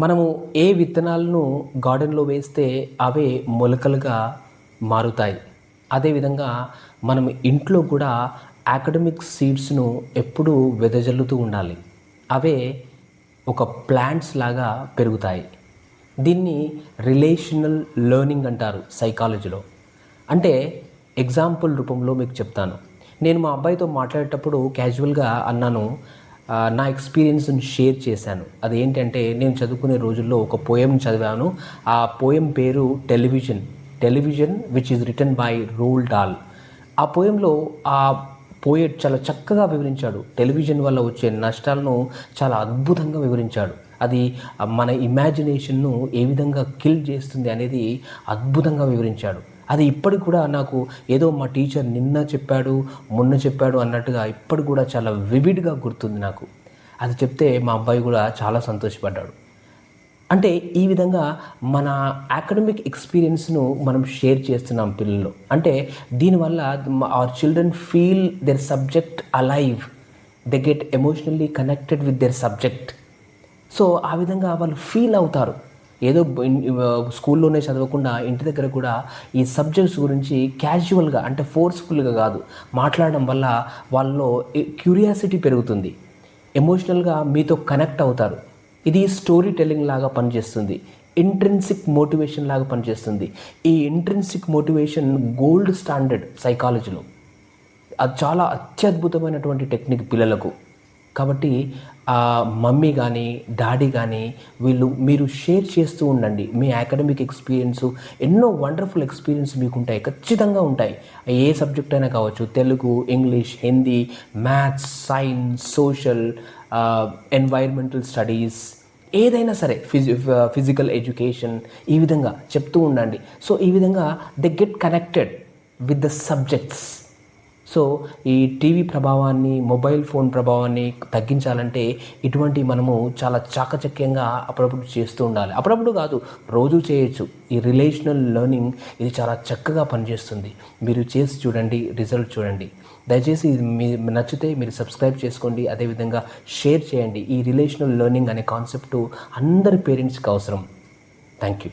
మనము ఏ విత్తనాలను గార్డెన్‌లో వేస్తే అవే మొలకలుగా మారుతాయి. అదేవిధంగా మనం ఇంట్లో కూడా అకాడమిక్ సీడ్స్‌ను ఎప్పుడూ వెదజల్లుతూ ఉండాలి. అవే ఒక ప్లాంట్స్ లాగా పెరుగుతాయి. దీన్ని రిలేషనల్ లెర్నింగ్ అంటారు సైకాలజీలో. అంటే ఎగ్జాంపుల్ రూపంలో మీకు చెప్తాను. నేను మా అబ్బాయితో మాట్లాడేటప్పుడు క్యాజువల్‌గా అన్నాను. నా ఎక్స్‌పీరియన్స్‌ని షేర్ చేశాను. అదేంటంటే నేను చదువుకునే రోజుల్లో ఒక పోయెమ్ చదివాను. ఆ పోయెమ్ పేరు 'television'. 'Television' which is written by Roald Dahl. ఆ పోయెమ్‌లో ఆ పోయెట్ చాలా చక్కగా వివరించాడు. టెలివిజన్ వల్ల వచ్చే నష్టాలను చాలా అద్భుతంగా వివరించాడు. అది మన ఇమాజినేషన్‌ను ఏ విధంగా కిల్ చేస్తుంది అనేది అద్భుతంగా వివరించాడు. అది ఇప్పటికి కూడా నాకు ఏదో మా టీచర్ నిన్న చెప్పాడు, మొన్న చెప్పాడు అన్నట్టుగా ఇప్పటికి కూడా చాలా వివిడ్‌గా గుర్తుంది నాకు. అది చెప్తే మా అబ్బాయి కూడా చాలా సంతోషపడ్డాడు. అంటే ఈ విధంగా మన అకాడమిక్ ఎక్స్‌పీరియన్స్‌ను మనం షేర్ చేస్తున్నాం పిల్లలు. అంటే దీనివల్ల our children feel their subject alive. They get emotionally connected with their subject. So ఆ విధంగా వాళ్ళు ఫీల్ అవుతారు. ఏదో స్కూల్లోనే చదవకుండా ఇంటి దగ్గర కూడా ఈ సబ్జెక్ట్స్ గురించి క్యాజువల్‌గా అంటే ఫోర్స్‌ఫుల్‌గా కాదు మాట్లాడడం వల్ల వాళ్ళలో క్యూరియాసిటీ పెరుగుతుంది. ఎమోషనల్‌గా మీతో కనెక్ట్ అవుతారు. ఇది స్టోరీ టెల్లింగ్ లాగా పనిచేస్తుంది. ఇంట్రిన్సిక్ మోటివేషన్ లాగా పనిచేస్తుంది. ఈ ఇంట్రిన్సిక్ మోటివేషన్ గోల్డ్ స్టాండర్డ్ సైకాలజీలో. అది చాలా అత్యద్భుతమైనటువంటి టెక్నిక్ పిల్లలకు. కాబట్టి మమ్మీ కానీ, డాడీ కానీ మీరు షేర్ చేస్తూ ఉండండి. మీ అకాడమిక్ ఎక్స్‌పీరియన్స్ ఎన్నో వండర్‌ఫుల్ ఎక్స్‌పీరియన్స్ మీకుంటాయి. ఖచ్చితంగా ఉంటాయి. ఏ సబ్జెక్ట్ అయినా కావచ్చు. Telugu, English, Hindi, maths, science, social, environmental studies ఏదైనా సరే ఫిజికల్ ఎడ్యుకేషన్ ఈ విధంగా చెప్తూ ఉండండి. సో ఈ విధంగా they get connected with the subjects. So ఈ టీవీ ప్రభావాన్ని, మొబైల్ ఫోన్ ప్రభావాన్ని తగ్గించాలంటే ఇటువంటి మనము చాలా చాకచక్యంగా అప్పుడప్పుడు చేస్తూ ఉండాలి. అప్పుడప్పుడు కాదు, రోజు చేయొచ్చు. ఈ రిలేషనల్ లెర్నింగ్ ఇది చాలా చక్కగా పనిచేస్తుంది. మీరు చేసి చూడండి, రిజల్ట్ చూడండి. దయచేసి ఇది నచ్చితే మీరు సబ్స్క్రైబ్ చేసుకోండి. అదేవిధంగా షేర్ చేయండి. ఈ రిలేషనల్ లెర్నింగ్ అనే కాన్సెప్టు అందరి పేరెంట్స్కి అవసరం. Thank you.